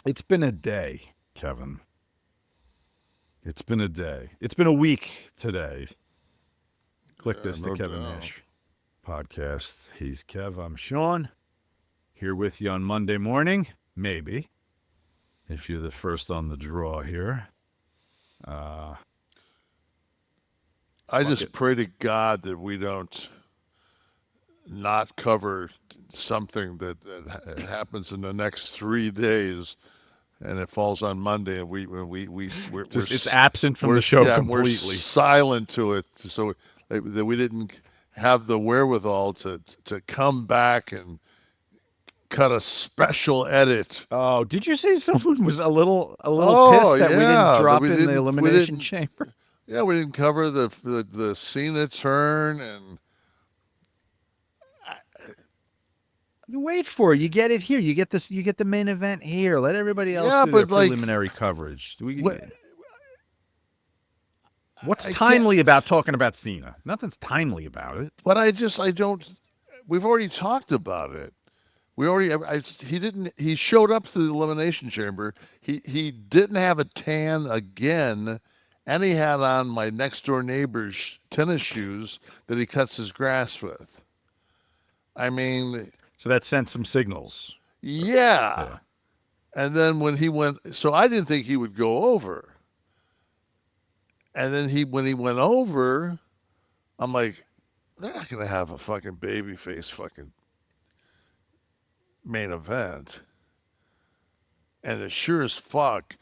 It's been a day, Kevin. It's been a day. It's been a week today. Click Yeah, this, the no Kevin doubt. Nash podcast. He's Kev. I'm Sean. Here with you on Monday morning. Maybe. If you're the first on the draw here. Uh, I fuck it. just pray to God that we don't not cover something that happens in the next 3 days, and it falls on Monday, and Just it's absent from the show we're completely. silent to it, so that we didn't have the wherewithal to come back and cut a special edit. Oh, did you say someone was a little Oh pissed that we didn't yeah, that drop in the we elimination didn't chamber? yeah we didn't cover the Cena turn and You wait for it. You get it here. You get this. You get the main event here. Let everybody else yeah, do their but like preliminary coverage. what What's I can't. timely about talking about Cena? Nothing's timely about it. But I don't. We've already talked about it. We already. He didn't. He showed up to the elimination chamber. He didn't have a tan again, and he had on my next door neighbor's tennis shoes that he cuts his grass with. I mean, So that sent some signals. yeah. Yeah. And then when he went, so I didn't think he would go over. And then when he went over, I'm like, they're not gonna have a fucking babyface fucking main event. And it sure as fuck,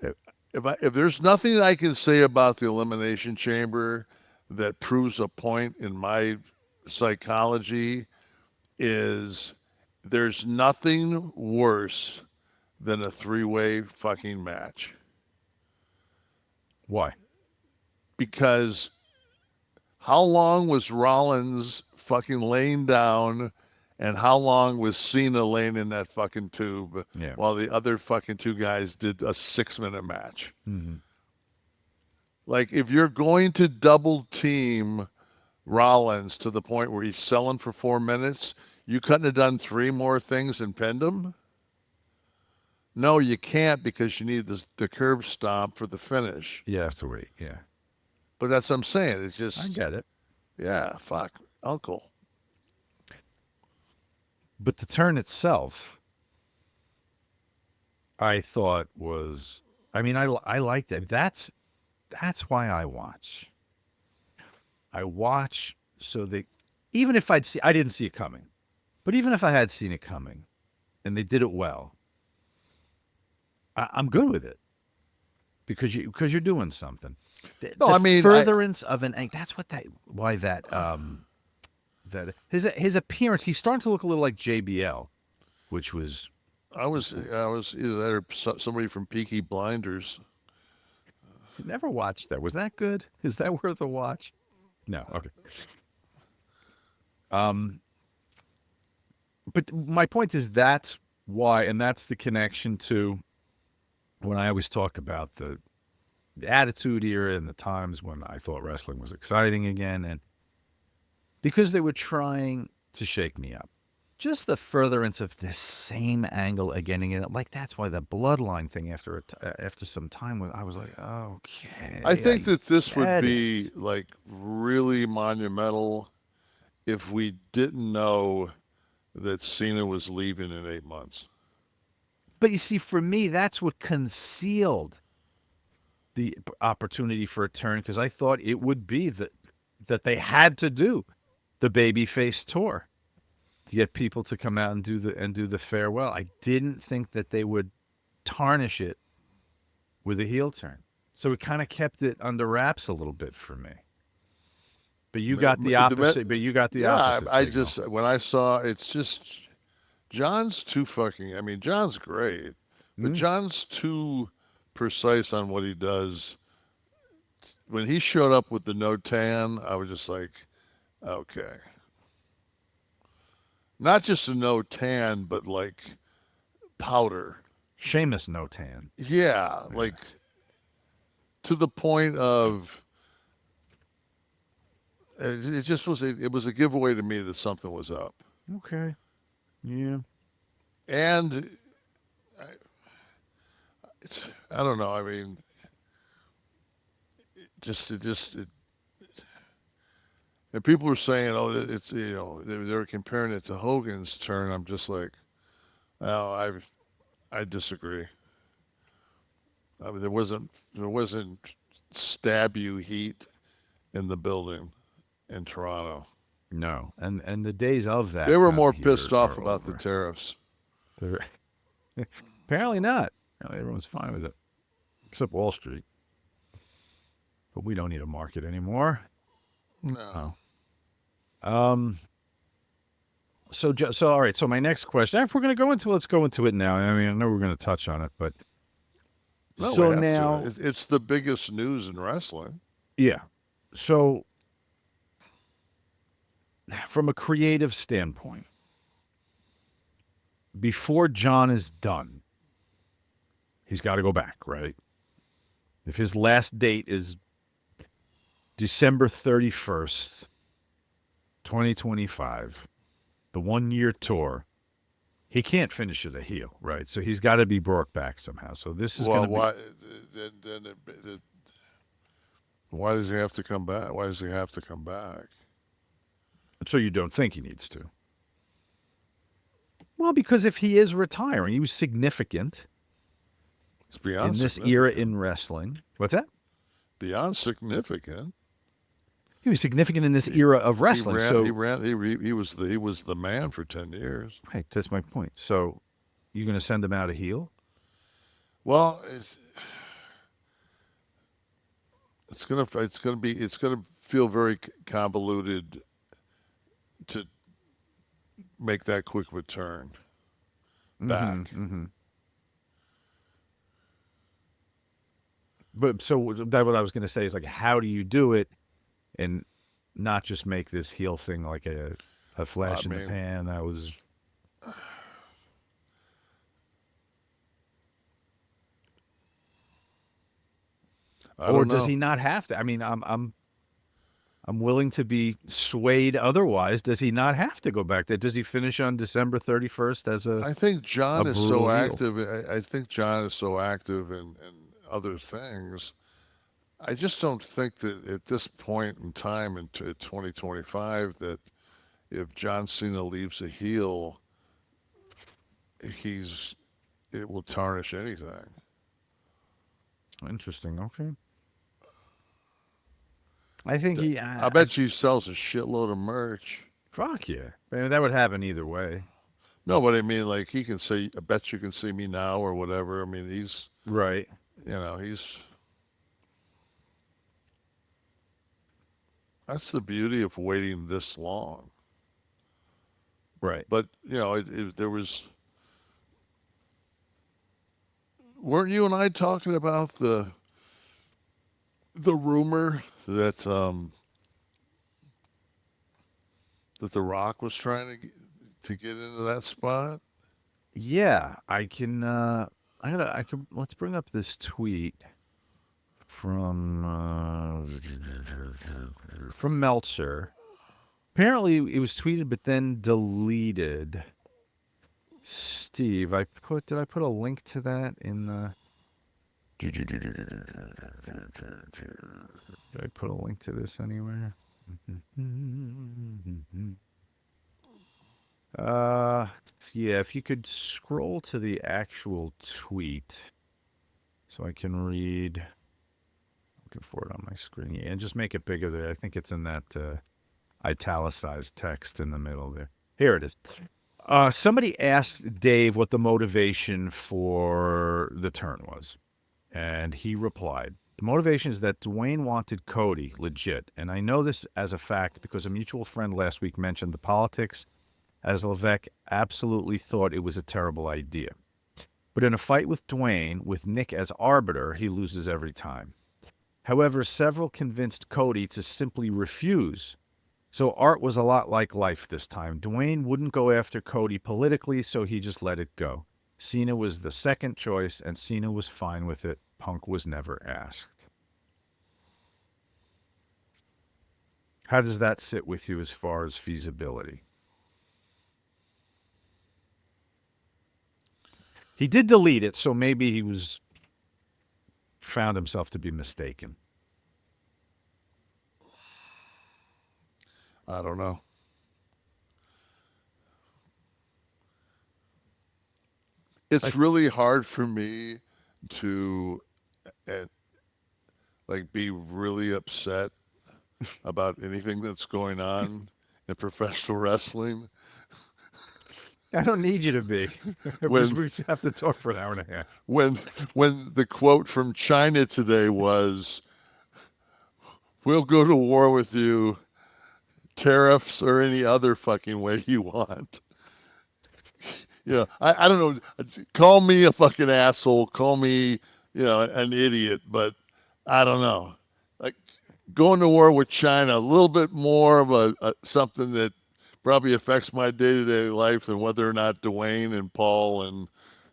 if there's nothing I can say about the elimination chamber that proves a point in my psychology, is there's nothing worse than a three-way fucking match, Why? because how long was Rollins fucking laying down, and how long was Cena laying in that fucking tube Yeah. while the other fucking two guys did a 6 minute match? Mm-hmm. Like, if you're going to double team Rollins to the point where he's selling for 4 minutes, you couldn't have done three more things and pinned him? No, you can't, because you need the curb stomp for the finish. You have to wait. Yeah. But that's what I'm saying. It's I just, get it. yeah, fuck, uncle. But the turn itself, I thought was. I mean, I liked it. That's why I watch. I watch so that even if I didn't see it coming, but even if I had seen it coming, and they did it well, I'm good with it because you're doing something. The, No, the I mean, furtherance of an that's what that why that his appearance, he's starting to look a little like JBL, which was I was either that or somebody from Peaky Blinders. never watched that. Was that good? Is that worth a watch? No. Okay. Um, but my point is that's why, and that's the connection to when I always talk about the attitude era and the times when I thought wrestling was exciting again, and because they were trying to shake me up. Just the furtherance of this same angle again and again. Like that's why the bloodline thing after some time I was like, I okay, think I that this would get be it. like really monumental if we didn't know that Cena was leaving in 8 months. But you see, for me, that's what concealed the opportunity for a turn because I thought it would be that they had to do the babyface tour to get people to come out and do the farewell. I didn't think that they would tarnish it with a heel turn. So it kind of kept it under wraps a little bit for me. But you got the opposite. But you got the Yeah, opposite I signal. just when I saw it's just John's too fucking. I mean, John's great, but Mm, John's too precise on what he does. When he showed up with the no tan, I was just like, okay, not just a no tan, but like powder. Sheamus no tan. Yeah, Yeah. like to the point of it just was it was a giveaway to me that something was up. Okay. Yeah. And I don't know. I mean, it, and people are saying, oh, it's they're comparing it to Hogan's turn. I'm just like, oh, I disagree. I mean, there wasn't stab you heat in the building in Toronto. No, and the days of They that were kind of more heat pissed off are about the over. tariffs. They're, apparently not. Apparently everyone's fine with it, except Wall Street. But we don't need a market anymore. No. Um. So all right. So my next question, if we're going to go into, let's go into it now. I mean, I know we're going to touch on it, but No, we so have to. now, It's the biggest news in wrestling. yeah. So from a creative standpoint, before John is done, he's got to go back, right? If his last date is December 31st, 2025, the 1 year tour, he can't finish it a heel, right? So he's got to be brought back somehow. So this is going Well, to be. why does he have to come back? Why does he have to come back? So you don't think he needs to? Well, because if he is retiring, he was significant It's beyond in this era significant. in wrestling. What's that? Beyond significant. He was significant in this He, era of he wrestling. ran. He So, ran. He was the man for 10 years. right, that's my point. So, you're going to send him out a heel? Well, it's gonna feel very convoluted to make that quick return back. Mm-hmm. But so that what I was going to say is like, how do you do it and not just make this heel thing like a I flash in the mean, pan? That was, I or don't does know. he not have to? I mean, I'm willing to be swayed otherwise. Does he not have to go back there? Does he finish on December 31st as I think a John is brutal so heel? active. I think John is so active in other things. I just don't think that at this point in time in 2025 that if John Cena leaves a heel, he's it will tarnish anything. Interesting. Okay. I think Th- he. I bet you he sells a shitload of merch. Fuck yeah. I mean, that would happen either way. No, but I mean, like he can say, "I bet you can see me now" or whatever. I mean, Right. he's. That's the beauty of waiting this long. Right. But there was. Weren't you and I talking about the rumor that The Rock was trying to get into that spot? Yeah, I can. I can. Let's bring up this tweet from Meltzer. Apparently, it was tweeted but then deleted. Steve, did I put a link to that in the? Did I put a link to this anywhere? Uh, yeah, if you could scroll to the actual tweet so I can read. Looking for it on my screen. Yeah, and just make it bigger there. I think it's in that italicized text in the middle there. Here it is. Somebody asked Dave what the motivation for the turn was, and he replied, "The motivation is that Dwayne wanted Cody, legit. And I know this as a fact because a mutual friend last week mentioned the politics, as Levesque absolutely thought it was a terrible idea. But in a fight with Dwayne, with Nick as arbiter, he loses every time. However, several convinced Cody to simply refuse. So Art was a lot like life this time. Dwayne wouldn't go after Cody politically, so he just let it go. Cena was the second choice, and Cena was fine with it. Punk was never asked." How does that sit with you as far as feasibility? He did delete it, so maybe he was found himself to be mistaken. I don't know. It's really hard for me to uh, like be really upset about anything that's going on in professional wrestling I don't need you to be. Because when we have to talk for an hour and a half. when when the quote from China today was, "We'll go to war with you, tariffs or any other fucking way you want." I don't know. Call me a fucking asshole. Call me, an idiot. But I don't know. Like going to war with China, a little bit more of a something that probably affects my day to day life than whether or not Dwayne and Paul and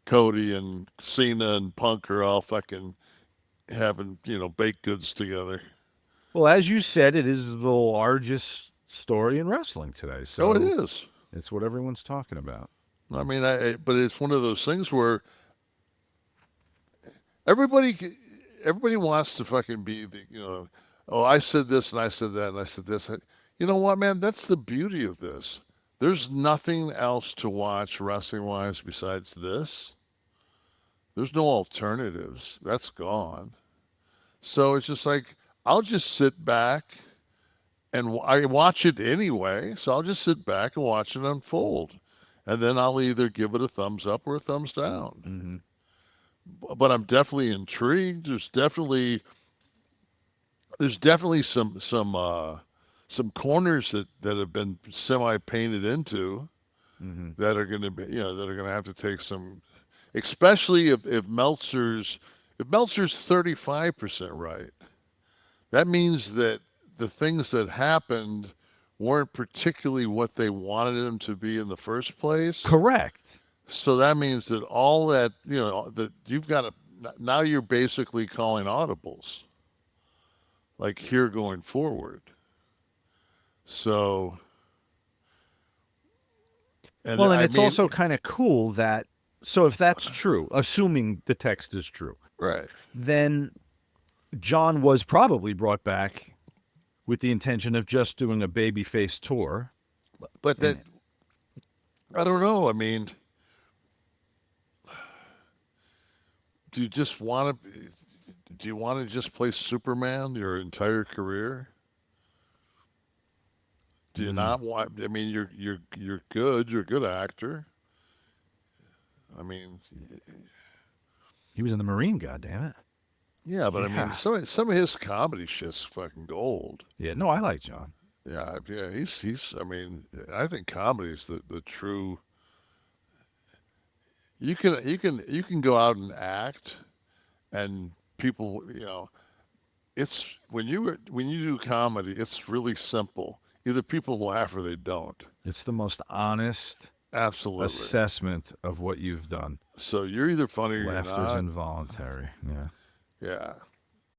Cody and Cena and Punk are all fucking having baked goods together. Well, as you said, it is the largest story in wrestling today. Oh, it So is. it's what everyone's talking about. I mean, but it's one of those things where everybody everybody wants to fucking be oh, I said this and I said that and I said this. You know what, man? That's the beauty of this. There's nothing else to watch wrestling wise besides this. There's no alternatives. That's gone. So it's just like I'll just sit back and I watch it anyway. So I'll just sit back and watch it unfold. And then I'll either give it a thumbs up or a thumbs down. Mm-hmm. But I'm definitely intrigued. There's definitely some corners that have been semi painted into Mm-hmm. that are going to be that are going to have to take some, especially if Meltzer's 35% right. That means that the things that happened weren't particularly what they wanted them to be in the first place. Correct. So that means that all that that you've got to now you're basically calling audibles like here going forward. So, and Well, and I it's mean, also kind of cool that, so if that's true, assuming the text is true, right. then John was probably brought back with the intention of just doing a babyface tour. But that, And I don't know. I mean, do you just want to, do you want to just play Superman your entire career? Do you mm, not want, I mean, you're good. You're a good actor. I mean, he was in the Marine, goddammit. yeah, but I mean, Yeah. some of his comedy shit's fucking gold. Yeah, no, I like John. Yeah, yeah, he's. I mean, I think comedy is the true. You can go out and act, and people, it's when you do comedy, it's really simple. Either people laugh or they don't. It's the most honest Absolutely. assessment of what you've done. So you're either funny or you're Laughter's not. involuntary. Yeah. Yeah.